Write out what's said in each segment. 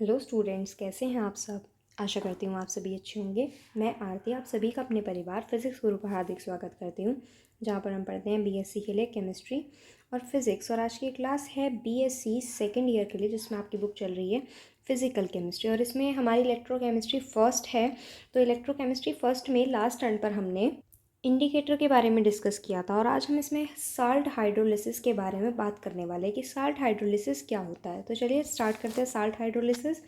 Hello students, कैसे हैं आप सब। आशा करती हूँ आप सभी अच्छे होंगे। मैं आरती आप सभी का अपने परिवार फिज़िक्स गुरु पर हार्दिक स्वागत करती हूँ, जहाँ पर हम पढ़ते हैं बीएससी के लिए केमिस्ट्री और फिज़िक्स। और आज की क्लास है बीएससी सेकेंड ईयर के लिए, जिसमें आपकी बुक चल रही है फिज़िकल केमिस्ट्री और इसमें हमारी इलेक्ट्रोकेमिस्ट्री फर्स्ट है। तो इलेक्ट्रोकेमिस्ट्री फर्स्ट में लास्ट टर्न पर हमने इंडिकेटर के बारे में डिस्कस किया था और आज हम इसमें साल्ट हाइड्रोलिसिस के बारे में बात करने वाले हैं कि साल्ट हाइड्रोलिसिस क्या होता है। तो चलिए स्टार्ट करते हैं। Salt hydrolysis.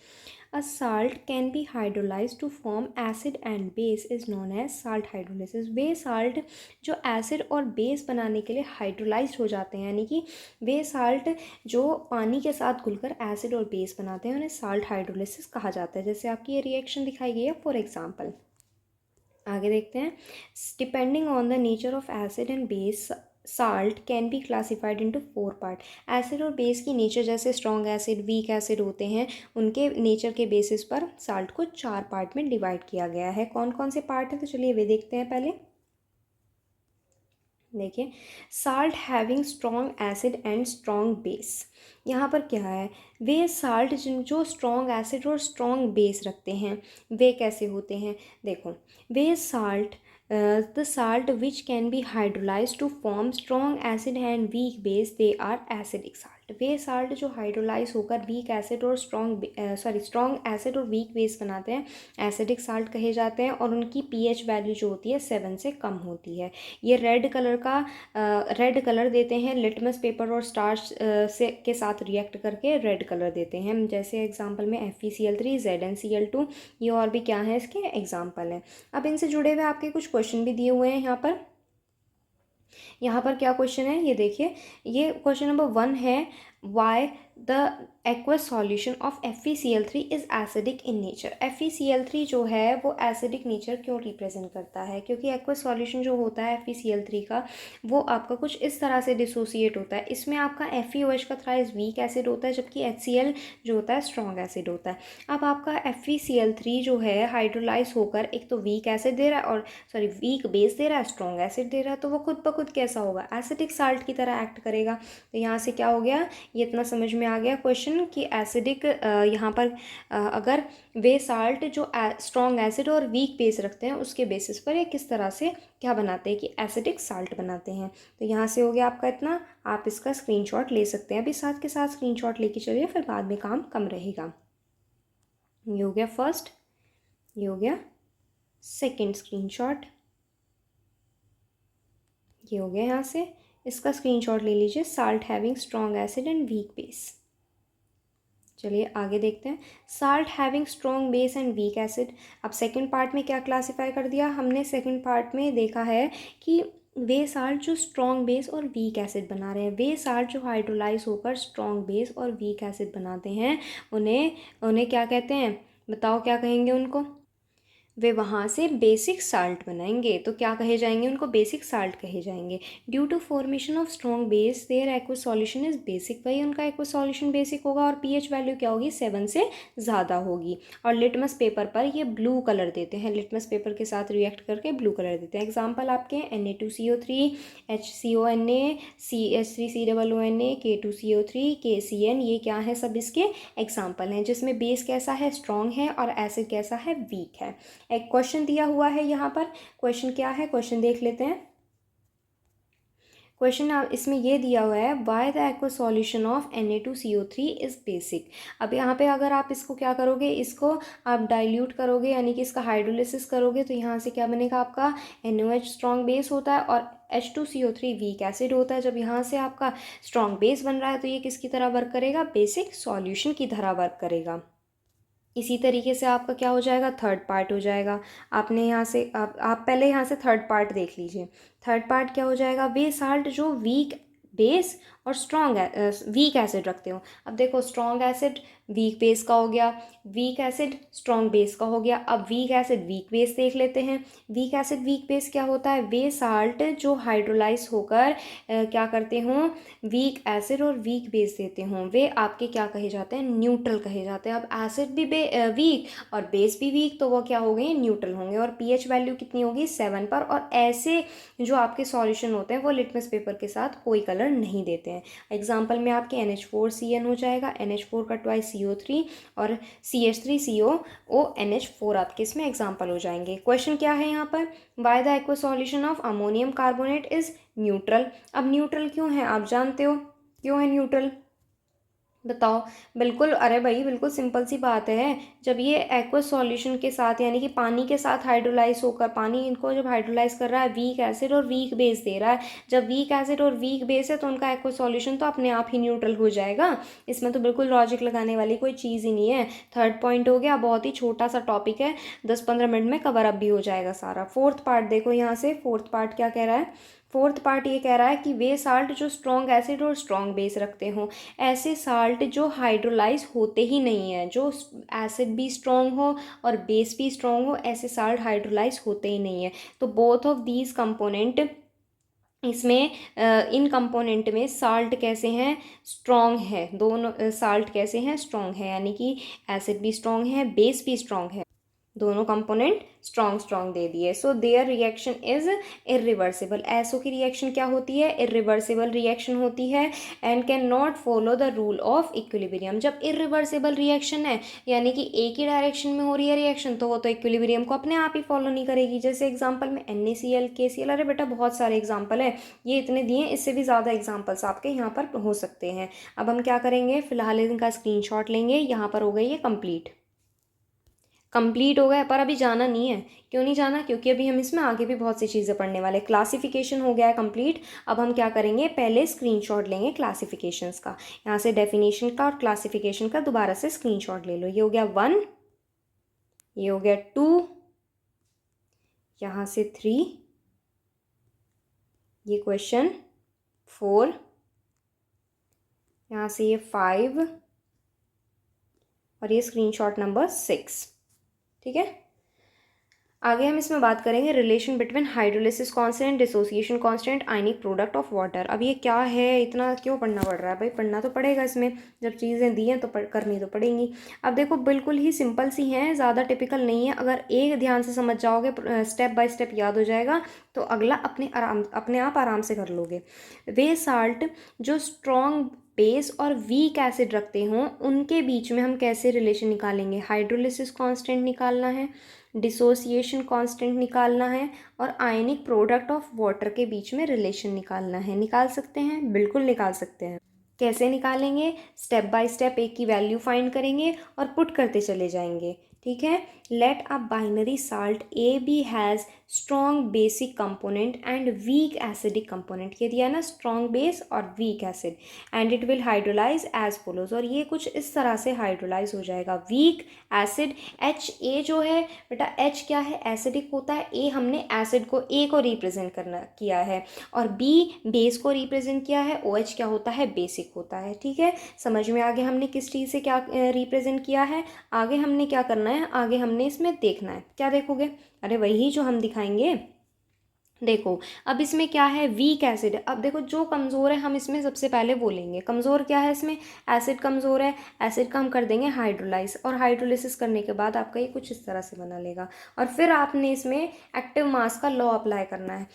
A salt can be hydrolyse to form acid and base is known as salt hydrolysis. वे साल्ट जो एसिड और बेस बनाने के लिए हाइड्रोलाइज हो जाते हैं, यानी कि वे साल्ट जो पानी के साथ घुलकर एसिड और बेस बनाते हैं, उन्हें साल्ट हाइड्रोलिसिस कहा जाता है। जैसे आपकी ये रिएक्शन दिखाई गई है फॉर एग्जाम्पल। आगे देखते हैं। Depending on the nature of acid and base salt can be classified into 4 part. Acid और बेस की नेचर, जैसे स्ट्रॉन्ग एसिड, वीक एसिड होते हैं, उनके नेचर के बेसिस पर साल्ट को 4 पार्ट में डिवाइड किया गया है। कौन कौन से पार्ट हैं, तो चलिए वे देखते हैं। पहले देखिए, salt having strong acid and strong base. यहाँ पर क्या है, वे साल्ट जो स्ट्रॉन्ग एसिड और स्ट्रॉन्ग बेस रखते हैं, वे कैसे होते हैं। देखो, वे salt the salt which can be hydrolyse to form strong acid and weak base, they are acidic salt. वे साल्ट जो हाइड्रोलाइज होकर वीक एसिड और स्ट्रॉन्ग एसिड और वीक बेस बनाते हैं, एसिडिक साल्ट कहे जाते हैं और उनकी पीएच वैल्यू जो होती है 7 से कम होती है। ये रेड कलर देते हैं लिटमस पेपर और स्टार्च से के साथ रिएक्ट करके रेड कलर देते हैं। जैसे एग्जांपल में FeCl3, ZnCl2, ये और भी क्या है इसके एग्जांपल हैं। अब इनसे जुड़े हुए आपके कुछ क्वेश्चन भी दिए हुए हैं यहाँ पर क्या क्वेश्चन है ये देखिए। ये क्वेश्चन नंबर 1 है, why the aqueous solution of FeCl3 is acidic in nature. FeCl3 जो है वो एसिडिक नेचर क्यों रिप्रेजेंट करता है, क्योंकि एक्वस सॉल्यूशन जो होता है FeCl3 का, वो आपका कुछ इस तरह से डिसोसिएट होता है। इसमें आपका FeOH का थ्राइस वीक एसिड होता है, जबकि HCl जो होता है स्ट्रॉन्ग एसिड होता है। अब आपका FeCl3 जो है हाइड्रोलाइज होकर एक तो वीक एसिड दे रहा है और वीक बेस दे रहा है, स्ट्रॉन्ग एसिड दे रहा है, तो वो खुद ब खुद कैसा होगा, एसिडिक साल्ट की तरह एक्ट करेगा। तो यहाँ से क्या हो गया, ये इतना समझ में आ गया क्वेश्चन कि एसिडिक यहाँ पर अगर वे साल्ट जो स्ट्रॉन्ग एसिड और वीक बेस रखते हैं, उसके बेसिस पर ये किस तरह से क्या बनाते हैं कि एसिडिक साल्ट बनाते हैं। तो यहाँ से हो गया आपका इतना। आप इसका स्क्रीनशॉट ले सकते हैं, अभी साथ के साथ स्क्रीनशॉट लेके चलिए, फिर बाद में काम कम रहेगा। ये हो गया फर्स्ट, ये हो गया सेकेंड स्क्रीनशॉट, ये हो गया। यहाँ से इसका स्क्रीनशॉट ले लीजिए, salt having strong acid and weak base. चलिए आगे देखते हैं। Salt having strong base and weak acid. अब सेकंड पार्ट में क्या क्लासिफाई कर दिया हमने, सेकंड पार्ट में देखा है कि वे साल्ट जो स्ट्रॉन्ग बेस और वीक एसिड बना रहे हैं, वे साल्ट जो हाइड्रोलाइज होकर स्ट्रॉन्ग बेस और वीक एसिड बनाते हैं, उन्हें उन्हें क्या कहते हैं, बताओ क्या कहेंगे उनको। वे वहाँ से बेसिक साल्ट बनाएंगे, तो क्या कहे जाएंगे उनको, बेसिक साल्ट कहे जाएंगे। Due to formation of strong base their aqueous solution is basic, वही उनका एक्वस सॉल्यूशन बेसिक होगा और पीएच वैल्यू क्या होगी, 7 से ज़्यादा होगी। और लिटमस पेपर पर ये ब्लू कलर देते हैं, लिटमस पेपर के साथ रिएक्ट करके ब्लू कलर देते हैं। एग्जाम्पल आपके Na2CO3, HCONA, CH3COONA, K2CO3, KCN, ये क्या है, सब इसके एग्जाम्पल हैं, जिसमें बेस कैसा है, स्ट्रॉन्ग है, और एसिड कैसा है, वीक है। एक क्वेश्चन दिया हुआ है यहाँ पर, क्वेश्चन क्या है, क्वेश्चन देख लेते हैं। क्वेश्चन इसमें ये दिया हुआ है, why the aqueous solution of Na2CO3 is basic. अब यहाँ पे अगर आप इसको क्या करोगे, इसको आप डाइल्यूट करोगे, यानी कि इसका हाइड्रोलिसिस करोगे, तो यहाँ से क्या बनेगा, आपका NOH स्ट्रॉन्ग बेस होता है और H2CO3 वीक एसिड होता है। जब यहाँ से आपका स्ट्रॉन्ग बेस बन रहा है, तो ये किसकी तरह वर्क करेगा, बेसिक सॉल्यूशन की तरह वर्क करेगा। इसी तरीके से आपका क्या हो जाएगा, थर्ड पार्ट हो जाएगा। आपने यहाँ से आप पहले यहाँ से थर्ड पार्ट देख लीजिए। थर्ड पार्ट क्या हो जाएगा, वे साल्ट जो वीक बेस और वीक एसिड रखते हो। अब देखो, स्ट्रॉन्ग एसिड वीक बेस का हो गया, वीक एसिड स्ट्रॉन्ग बेस का हो गया। अब वीक एसिड वीक बेस देख लेते हैं। वीक एसिड वीक बेस क्या होता है, वे साल्ट जो हाइड्रोलाइज होकर क्या करते हों, वीक एसिड और वीक बेस देते हों, वे आपके क्या कहे जाते हैं, न्यूट्रल कहे जाते हैं। अब एसिड भी वीक और बेस भी वीक, तो वो क्या हो गए, न्यूट्रल होंगे। और पीएच वैल्यू कितनी होगी, 7 पर। और ऐसे जो आपके सॉल्यूशन होते हैं वो लिटमस पेपर के साथ कोई कलर नहीं देते हैं। एग्जाम्पल में आपके NH4CN हो जाएगा, NH4 का ट्वाइस CO3 और CH3COONH4 आपके इसमें एग्जाम्पल हो जाएंगे। क्वेश्चन क्या है यहाँ पर, by the aqueous solution of ammonium carbonate is neutral. अब न्यूट्रल क्यों है, आप जानते हो क्यों है न्यूट्रल, बताओ। बिल्कुल, अरे भाई बिल्कुल सिंपल सी बात है, जब ये एक्वस सॉल्यूशन के साथ यानी कि पानी के साथ हाइड्रोलाइज होकर, पानी इनको जब हाइड्रोलाइज कर रहा है, वीक एसिड और वीक बेस दे रहा है, जब वीक एसिड और वीक बेस है तो उनका एक्वस सॉल्यूशन तो अपने आप ही न्यूट्रल हो जाएगा। इसमें तो बिल्कुल लॉजिक लगाने वाली कोई चीज़ ही नहीं है। थर्ड पॉइंट हो गया, बहुत ही छोटा सा टॉपिक है, 10-15 मिनट में कवर अप भी हो जाएगा सारा। फोर्थ पार्ट देखो यहाँ से, फोर्थ पार्ट क्या कह रहा है, फोर्थ पार्ट ये कह रहा है कि वे साल्ट जो स्ट्रॉन्ग एसिड और स्ट्रॉन्ग बेस रखते हों, ऐसे साल्ट जो हाइड्रोलाइज होते ही नहीं है, जो एसिड भी स्ट्रॉन्ग हो और बेस भी स्ट्रॉन्ग हो, ऐसे साल्ट हाइड्रोलाइज होते ही नहीं है। तो बोथ ऑफ दीज कंपोनेंट, इसमें इन कंपोनेंट में साल्ट कैसे हैं, स्ट्रॉन्ग है, दोनों साल्ट कैसे हैं, स्ट्रॉन्ग है, यानी कि एसिड भी स्ट्रॉन्ग है, बेस भी स्ट्रॉन्ग है, दोनों कंपोनेंट स्ट्रॉन्ग दे दिए। So their reaction is irreversible. So की रिएक्शन क्या होती है, इरिवर्सिबल रिएक्शन होती है and can not follow the rule of equilibrium. जब इरिवर्सिबल रिएक्शन है यानी कि एक ही डायरेक्शन में हो रही है रिएक्शन, तो वो तो इक्विलिब्रियम को अपने आप ही फॉलो नहीं करेगी। जैसे एग्जाम्पल में NaCl KCl, अरे बेटा बहुत सारे एग्जाम्पल है, ये इतने दिए, इससे भी ज़्यादा एग्जाम्पल्स आपके यहाँ पर हो सकते हैं। अब हम क्या करेंगे, फिलहाल इनका स्क्रीनशॉट लेंगे। यहाँ पर हो गई ये कंप्लीट हो गया, पर अभी जाना नहीं है। क्यों नहीं जाना, क्योंकि अभी हम इसमें आगे भी बहुत सी चीज़ें पढ़ने वाले। क्लासिफिकेशन हो गया है कंप्लीट। अब हम क्या करेंगे, पहले स्क्रीनशॉट लेंगे क्लासिफिकेशंस का। यहाँ से डेफिनेशन का और क्लासिफिकेशन का दोबारा से स्क्रीनशॉट ले लो। ये हो गया 1, ये हो गया 2, यहाँ से 3, ये क्वेश्चन 4, यहाँ से ये 5 और ये स्क्रीनशॉट नंबर 6। ठीक है, आगे हम इसमें बात करेंगे relation between hydrolysis constant, dissociation constant, ionic product of water. अब ये क्या है, इतना क्यों पढ़ना पड़ रहा है भाई, पढ़ना तो पड़ेगा इसमें, जब चीज़ें दी हैं तो करनी तो पड़ेंगी। अब देखो बिल्कुल ही सिंपल सी हैं, ज़्यादा टिपिकल नहीं है। अगर एक ध्यान से समझ जाओगे, स्टेप बाय स्टेप याद हो जाएगा, तो अगला अपने आप आराम से कर लोगे। वे साल्ट जो स्ट्रॉन्ग बेस और वीक एसिड रखते हों, उनके बीच में हम कैसे रिलेशन निकालेंगे, हाइड्रोलिसिस कांस्टेंट निकालना है, डिसोसिएशन कांस्टेंट निकालना है और आयनिक प्रोडक्ट ऑफ वाटर के बीच में रिलेशन निकालना है। निकाल सकते हैं, बिल्कुल निकाल सकते हैं। कैसे निकालेंगे, स्टेप बाय स्टेप एक की वैल्यू फाइंड करेंगे और पुट करते चले जाएंगे। ठीक है, let a binary salt AB has strong basic component and weak acidic component. ये दिया ना, स्ट्रॉन्ग बेस और weak acid, and it will hydrolyze as follows. और ये कुछ इस तरह से हाइड्रोलाइज हो जाएगा। वीक एसिड HA जो है बेटा, H क्या है, एसिडिक होता है, A हमने एसिड को A को रिप्रेजेंट किया है, और B बेस को रिप्रेजेंट किया है, OH क्या होता है, बेसिक होता है। ठीक है, समझ में आगे हमने किस चीज़ से क्या रिप्रेजेंट किया है। आगे हमने क्या करना है, आगे हमने इसमें देखना है। क्या देखोगे, अरे वही जो हम दिखाएंगे। देखो अब इसमें क्या है, वीक एसिड। अब देखो जो कमज़ोर है हम इसमें सबसे पहले बोलेंगे। कमज़ोर क्या है इसमें, एसिड कमज़ोर है, एसिड का हम कर देंगे हाइड्रोलाइज, और हाइड्रोलिसिस करने के बाद आपका ये कुछ इस तरह से बना लेगा। और फिर आपने इसमें एक्टिव मास का लॉ अप्लाई करना है।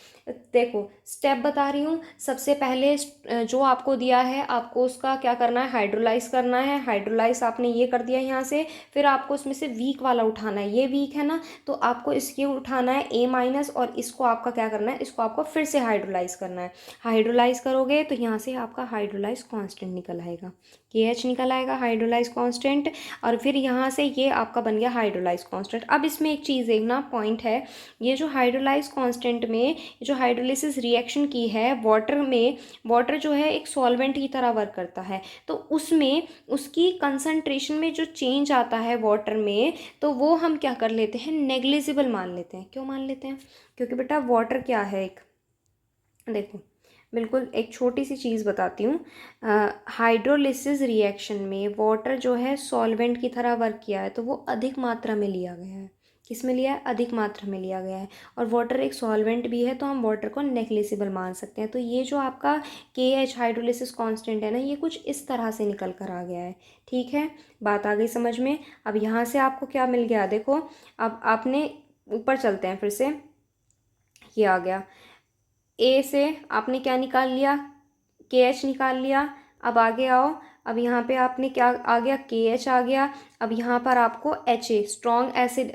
देखो स्टेप बता रही हूँ, सबसे पहले जो आपको दिया है आपको उसका क्या करना है, हाइड्रोलाइज करना है। हाइड्रोलाइज आपने ये कर दिया यहाँ से, फिर आपको उसमें से वीक वाला उठाना है। ये वीक है ना, तो आपको इसके उठाना है A-, और इसको आपका क्या करना है, इसको आपको फिर से हाइड्रोलाइज करना है। हाइड्रोलाइज करोगे तो यहाँ से आपका हाइड्रोलाइज कांस्टेंट निकल आएगा, KH निकल आएगा हाइड्रोलाइज कांस्टेंट, और फिर यहाँ से ये आपका बन गया हाइड्रोलाइज कांस्टेंट। अब इसमें एक चीज़ देखना पॉइंट है, ये जो हाइड्रोलाइज कांस्टेंट में जो हाइड्रोलिसिस रिएक्शन की है वाटर में, वाटर जो है एक सॉल्वेंट की तरह वर्क करता है, तो उसमें उसकी कंसंट्रेशन में जो चेंज आता है वाटर में, तो वो हम क्या कर लेते हैं, नेग्लिजिबल मान लेते हैं। क्यों मान लेते हैं, क्योंकि बेटा वाटर क्या है, एक देखो बिल्कुल एक छोटी सी चीज़ बताती हूँ। हाइड्रोलिसिस रिएक्शन में वाटर जो है सॉल्वेंट की तरह वर्क किया है, तो वो अधिक मात्रा में लिया गया है। किस में लिया है, अधिक मात्रा में लिया गया है, और वाटर एक सॉल्वेंट भी है, तो हम वाटर को नेग्लिजिबल मान सकते हैं। तो ये जो आपका KH हाइड्रोलिसिस कांस्टेंट है ना, ये कुछ इस तरह से निकल कर आ गया है। ठीक है, बात आ गई समझ में। अब यहाँ से आपको क्या मिल गया, देखो अब आपने ऊपर चलते हैं फिर से, ये आ गया A से आपने क्या निकाल लिया, KH निकाल लिया। अब आगे आओ, अब यहाँ पे आपने क्या आ गया, KH आ गया। अब यहाँ पर आपको HA strong acid,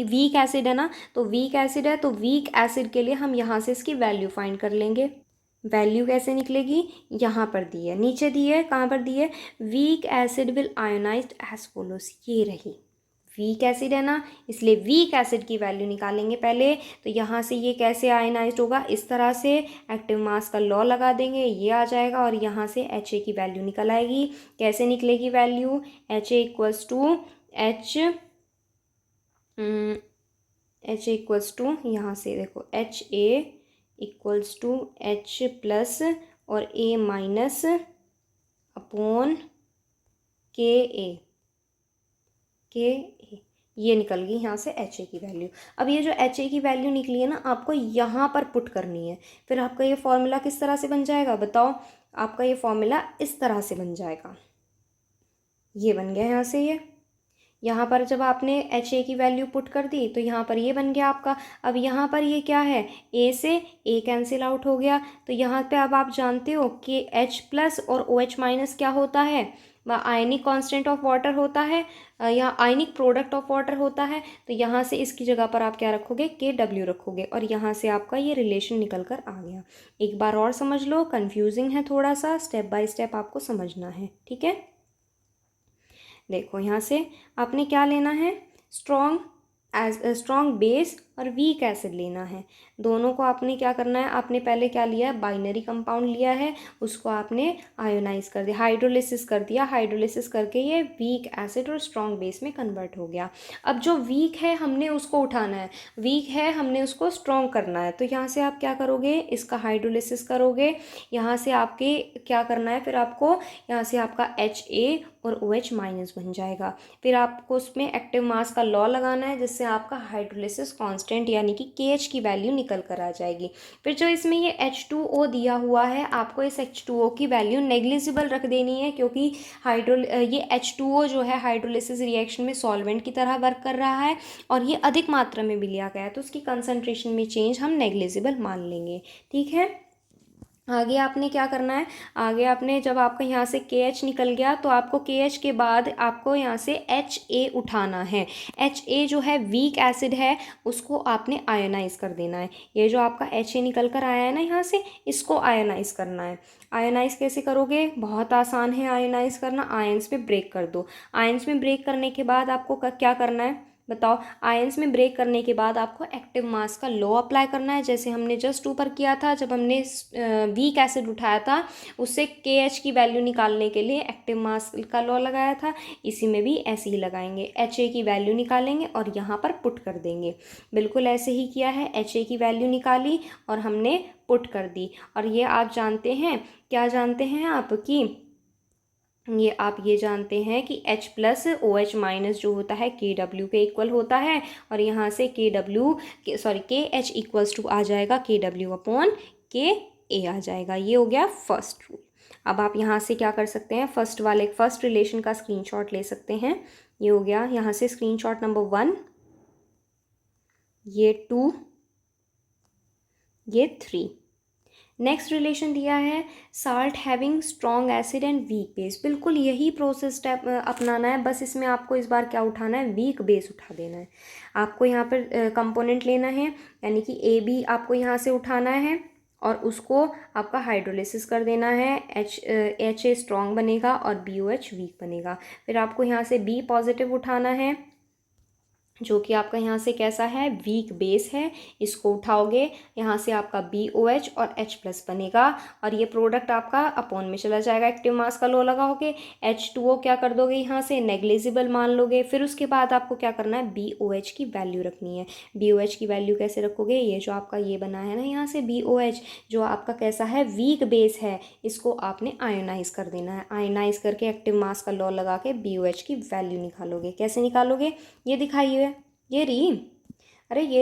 weak acid है ना, तो वीक एसिड है, तो वीक एसिड के लिए हम यहाँ से इसकी वैल्यू फाइंड कर लेंगे। वैल्यू कैसे निकलेगी, यहाँ पर दी है, नीचे दी है, कहाँ पर दी है, weak acid will ionized as follows, ये रही वीक एसिड है ना, इसलिए वीक एसिड की वैल्यू निकालेंगे पहले। तो यहाँ से ये कैसे आयनाइज्ड होगा, इस तरह से एक्टिव मास का लॉ लगा देंगे, ये आ जाएगा और यहाँ से HA की वैल्यू निकल आएगी। कैसे निकलेगी वैल्यू, HA इक्वल्स टू यहाँ से देखो HA equals to H plus और A माइनस अपॉन KA, ये निकल गई यहाँ से HA की वैल्यू। अब ये जो HA की वैल्यू निकली है ना, आपको यहाँ पर पुट करनी है। फिर आपका ये फॉर्मूला किस तरह से बन जाएगा बताओ, आपका ये फॉर्मूला इस तरह से बन जाएगा, ये बन गया यहाँ से। ये यहाँ पर जब आपने HA की वैल्यू पुट कर दी तो यहाँ पर ये बन गया आपका। अब यहाँ पर ये क्या है, A से A कैंसिल आउट हो गया, तो यहाँ पे अब आप जानते हो कि H प्लस और OH माइनस क्या होता है, आयनिक कांस्टेंट ऑफ वाटर होता है, या आयनिक प्रोडक्ट ऑफ वाटर होता है। तो यहाँ से इसकी जगह पर आप क्या रखोगे, KW रखोगे, और यहाँ से आपका ये रिलेशन निकल कर आ गया। एक बार और समझ लो, कन्फ्यूजिंग है थोड़ा सा, स्टेप बाय स्टेप आपको समझना है, ठीक है। देखो यहाँ से आपने क्या लेना है, स्ट्रॉन्ग बेस और वीक एसिड लेना है। दोनों को आपने क्या करना है, आपने पहले क्या लिया है, बाइनरी कंपाउंड लिया है, उसको आपने आयोनाइज कर दिया, हाइड्रोलिसिस कर दिया। हाइड्रोलिसिस करके ये वीक एसिड और स्ट्रॉन्ग बेस में कन्वर्ट हो गया। अब जो वीक है हमने उसको उठाना है, वीक है हमने उसको स्ट्रॉन्ग करना है। तो यहाँ से आप क्या करोगे, इसका हाइड्रोलिसिस करोगे, यहाँ से आपके क्या करना है, फिर आपको यहाँ से आपका HA और OH माइनस बन जाएगा। फिर आपको उसमें एक्टिव मास का लॉ लगाना है, जिससे आपका हाइड्रोलिसिस कांस्टेंट यानी कि KH की वैल्यू निकल कर आ जाएगी। फिर जो इसमें ये H2O दिया हुआ है, आपको इस H2O की वैल्यू नेग्लिजिबल रख देनी है, क्योंकि ये H2O जो है हाइड्रोलिसिस रिएक्शन में सॉल्वेंट की तरह वर्क कर रहा है और ये अधिक मात्रा में भी लिया गया है, तो उसकी कंसंट्रेशन में चेंज हम नेग्लिजिबल मान लेंगे, ठीक है। आगे आपने क्या करना है, आगे आपने जब आपका यहाँ से KH निकल गया, तो आपको KH के बाद आपको यहाँ से HA उठाना है। HA जो है वीक एसिड है, उसको आपने आयोनाइज कर देना है। ये जो आपका HA निकल कर आया है ना यहाँ से, इसको आयोनाइज करना है। आयोनाइज कैसे करोगे, बहुत आसान है आयोनाइज करना, आयंस में ब्रेक कर दो। आयंस में ब्रेक करने के बाद आपको क्या करना है बताओ, आयंस में ब्रेक करने के बाद आपको एक्टिव मास का लॉ अप्लाई करना है, जैसे हमने जस्ट ऊपर किया था जब हमने वीक एसिड उठाया था, उससे KH की वैल्यू निकालने के लिए एक्टिव मास का लॉ लगाया था। इसी में भी ऐसे ही लगाएंगे, HA की वैल्यू निकालेंगे और यहाँ पर पुट कर देंगे। बिल्कुल ऐसे ही किया है, HA की वैल्यू निकाली और हमने पुट कर दी। और ये आप जानते हैं, क्या जानते हैं आप, कि ये आप ये जानते हैं कि H प्लस OH माइनस जो होता है KW के इक्वल होता है, और यहाँ से KH इक्वल्स टू आ जाएगा KW अपॉन KA आ जाएगा। ये हो गया फर्स्ट रूल। अब आप यहाँ से क्या कर सकते हैं, फर्स्ट रिलेशन का स्क्रीनशॉट ले सकते हैं। ये हो गया यहाँ से स्क्रीनशॉट नंबर 1, ये 2, ये 3। नेक्स्ट रिलेशन दिया है salt having strong acid and weak base. बिल्कुल यही प्रोसेस स्टेप अपनाना है, बस इसमें आपको इस बार क्या उठाना है, वीक बेस उठा देना है। आपको यहाँ पर कंपोनेंट लेना है, यानी कि AB आपको यहाँ से उठाना है और उसको आपका हाइड्रोलिसिस कर देना है। HA स्ट्रॉन्ग बनेगा और BOH वीक बनेगा। फिर आपको यहाँ से B पॉजिटिव उठाना है, जो कि आपका यहाँ से कैसा है, वीक बेस है, इसको उठाओगे, यहाँ से आपका BOH और H प्लस बनेगा और ये प्रोडक्ट आपका अपॉन में चला जाएगा। एक्टिव मास का लॉ लगाओगे, H2O क्या कर दोगे, यहाँ से नेग्लिजिबल मान लोगे। फिर उसके बाद आपको क्या करना है, BOH की वैल्यू रखनी है। BOH की वैल्यू कैसे रखोगे, ये जो आपका ये बना है ना यहाँ से BOH, जो आपका कैसा है, वीक बेस है, इसको आपने आयोनाइज कर देना है। आयोनाइज करके एक्टिव मास का लॉ लगा के BOH की वैल्यू निकालोगे। कैसे निकालोगे, ये दिखाइए, ये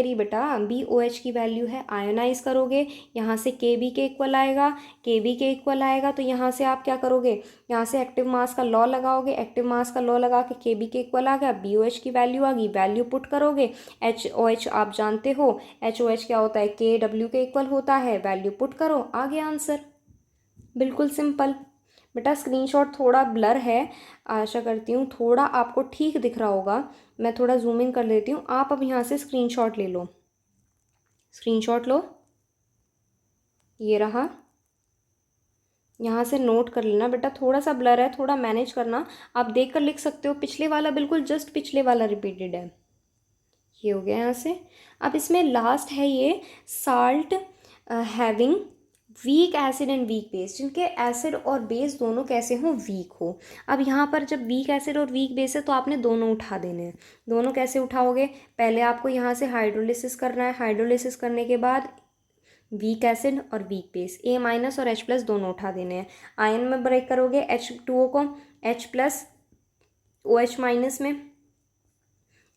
री बेटा, BOH की वैल्यू है, आयोनाइज करोगे, यहाँ से KB के इक्वल आएगा, KB के इक्वल आएगा, तो यहाँ से आप क्या करोगे, यहाँ से एक्टिव मास का लॉ लगाओगे, एक्टिव मास का लॉ लगा के KB के इक्वल आ गया, BOH की वैल्यू आ गई, वैल्यू पुट करोगे। HOH आप जानते हो, HOH क्या होता है, KW के इक्वल होता है, वैल्यू पुट करो, आ गया आंसर। बिल्कुल सिंपल, बेटा स्क्रीनशॉट थोड़ा ब्लर है, आशा करती हूँ थोड़ा आपको ठीक दिख रहा होगा। मैं थोड़ा जूम इन कर लेती हूँ, आप अब यहाँ से स्क्रीनशॉट ले लो, स्क्रीनशॉट लो, ये रहा। यहाँ से नोट कर लेना बेटा, थोड़ा सा ब्लर है, थोड़ा मैनेज करना। आप देख कर लिख सकते हो, पिछले वाला बिल्कुल जस्ट पिछले वाला रिपीटेड है। ये हो गया यहाँ से। अब इसमें लास्ट है ये salt having week acid and weak base, जिनके एसिड और बेस दोनों कैसे हों, वीक हो। अब यहाँ पर जब वीक एसिड और वीक बेस है तो आपने दोनों उठा देने हैं। दोनों कैसे उठाओगे, पहले आपको यहाँ से हाइड्रोलिसिस करना है। हाइड्रोलिसिस करने के बाद वीक एसिड और वीक बेस ए माइनस और एच प्लस दोनों उठा देने हैं। आयन में ब्रेक करोगे H2O को, H प्लस OH माइनस में,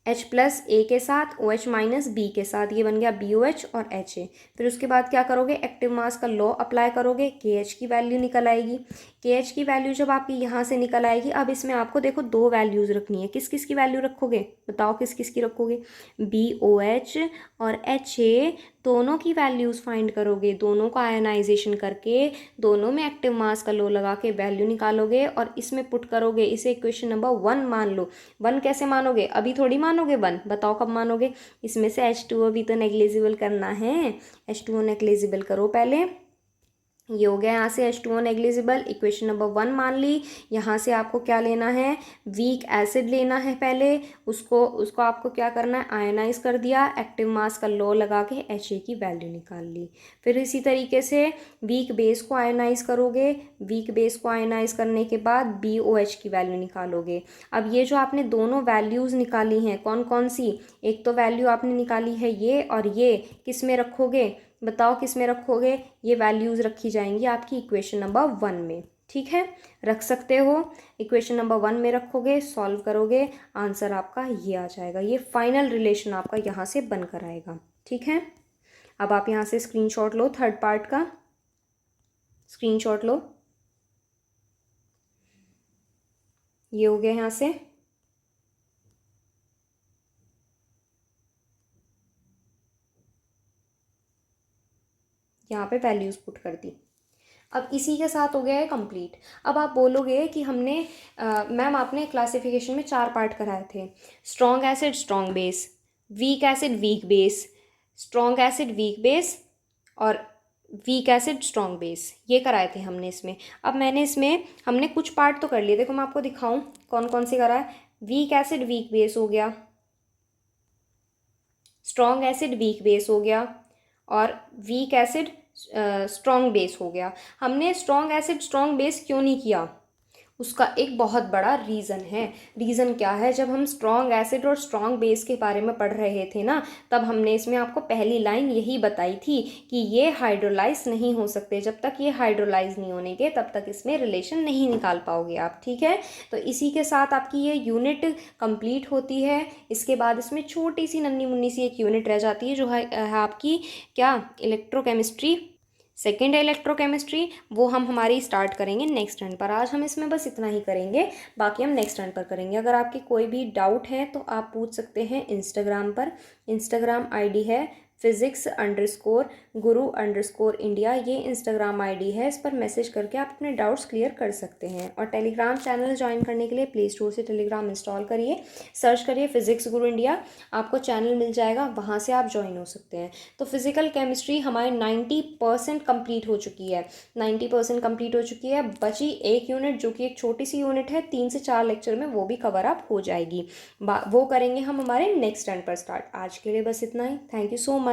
H प्लस ए के साथ, OH माइनस बी के साथ, ये बन गया BOH और HA। फिर उसके बाद क्या करोगे, एक्टिव मास का लॉ अप्लाई करोगे, KH की वैल्यू निकल आएगी। KH की वैल्यू जब आपकी यहाँ से निकल आएगी, अब इसमें आपको देखो दो वैल्यूज़ रखनी है। किस किस की वैल्यू रखोगे, बताओ किस किस की रखोगे, BOH और HA दोनों की वैल्यूज़ फाइंड करोगे। दोनों का आयनाइजेशन करके दोनों में एक्टिव मास का लॉ लगा के वैल्यू निकालोगे और इसमें पुट करोगे। इसे इक्वेशन नंबर 1 मान लो। 1 कैसे मानोगे, अभी थोड़ी मानोगे 1, बताओ कब मानोगे। इसमें से H2O भी तो नेग्लिजिबल करना है, H2O नेग्लिजिबल करो पहले। ये हो गया यहाँ से H2O नेग्लिजिबल, इक्वेशन नंबर 1 मान ली। यहाँ से आपको क्या लेना है, वीक एसिड लेना है पहले। उसको आपको क्या करना है, आयनाइज कर दिया, एक्टिव मास का लॉ लगा के HA की वैल्यू निकाल ली। फिर इसी तरीके से वीक बेस को आयनाइज करोगे। वीक बेस को आयनाइज करने के बाद BOH की वैल्यू निकालोगे। अब ये जो आपने दोनों वैल्यूज़ निकाली हैं, कौन कौन सी, एक तो वैल्यू आपने निकाली है ये, और ये किस में रखोगे, बताओ किस में रखोगे, ये वैल्यूज़ रखी जाएंगी आपकी इक्वेशन नंबर 1 में। ठीक है, रख सकते हो, इक्वेशन नंबर 1 में रखोगे, सॉल्व करोगे, आंसर आपका ये आ जाएगा। ये फाइनल रिलेशन आपका यहाँ से बनकर आएगा। ठीक है, अब आप यहाँ से स्क्रीनशॉट लो, थर्ड पार्ट का स्क्रीनशॉट लो। ये हो गया यहाँ से। यहाँ पे वैल्यूज़ पुट कर दी। अब इसी के साथ हो गया है कंप्लीट। अब आप बोलोगे कि हमने मैम आपने क्लासिफिकेशन में 4 पार्ट कराए थे, strong acid strong base, weak acid weak base, strong acid weak base और वीक एसिड स्ट्रॉन्ग बेस, ये कराए थे हमने इसमें। अब मैंने इसमें हमने कुछ पार्ट तो कर लिए, देखो मैं आपको दिखाऊं कौन कौन से करा है। वीक एसिड वीक बेस हो गया, स्ट्रॉन्ग एसिड वीक बेस हो गया और वीक एसिड स्ट्रॉन्ग बेस हो गया। हमने स्ट्रॉन्ग एसिड स्ट्रॉन्ग बेस क्यों नहीं किया, उसका एक बहुत बड़ा रीज़न है। रीज़न क्या है, जब हम स्ट्रॉन्ग एसिड और स्ट्रॉन्ग बेस के बारे में पढ़ रहे थे ना, तब हमने इसमें आपको पहली लाइन यही बताई थी कि ये हाइड्रोलाइज नहीं हो सकते। जब तक ये हाइड्रोलाइज नहीं होने तब तक इसमें रिलेशन नहीं निकाल पाओगे आप। ठीक है, तो इसी के साथ आपकी ये यूनिट कंप्लीट होती है। इसके बाद इसमें छोटी सी नन्ही मुन्नी सी एक यूनिट रह जाती है, जो है आपकी क्या, इलेक्ट्रोकेमिस्ट्री, सेकेंड है इलेक्ट्रोकेमिस्ट्री। वो हम हमारी स्टार्ट करेंगे नेक्स्ट टर्न पर। आज हम इसमें बस इतना ही करेंगे, बाकी हम नेक्स्ट टर्न पर करेंगे। अगर आपकी कोई भी डाउट है तो आप पूछ सकते हैं इंस्टाग्राम पर। इंस्टाग्राम आईडी है physics_guru_India, ये इंस्टाग्राम आईडी है। इस पर मैसेज करके आप अपने डाउट्स क्लियर कर सकते हैं। और टेलीग्राम चैनल ज्वाइन करने के लिए प्ले स्टोर से टेलीग्राम इंस्टॉल करिए, सर्च करिए फिजिक्स गुरु इंडिया, आपको चैनल मिल जाएगा, वहाँ से आप ज्वाइन हो सकते हैं। तो फिजिकल केमिस्ट्री हमारी 90% कंप्लीट हो चुकी है, 90% कंप्लीट हो चुकी है। बची एक यूनिट जो कि एक छोटी सी यूनिट है, 3 से 4 लेक्चर में वो भी कवर अप हो जाएगी। वो करेंगे हम हमारे नेक्स्ट टर्न पर स्टार्ट। आज के लिए बस इतना ही। Thank you so much.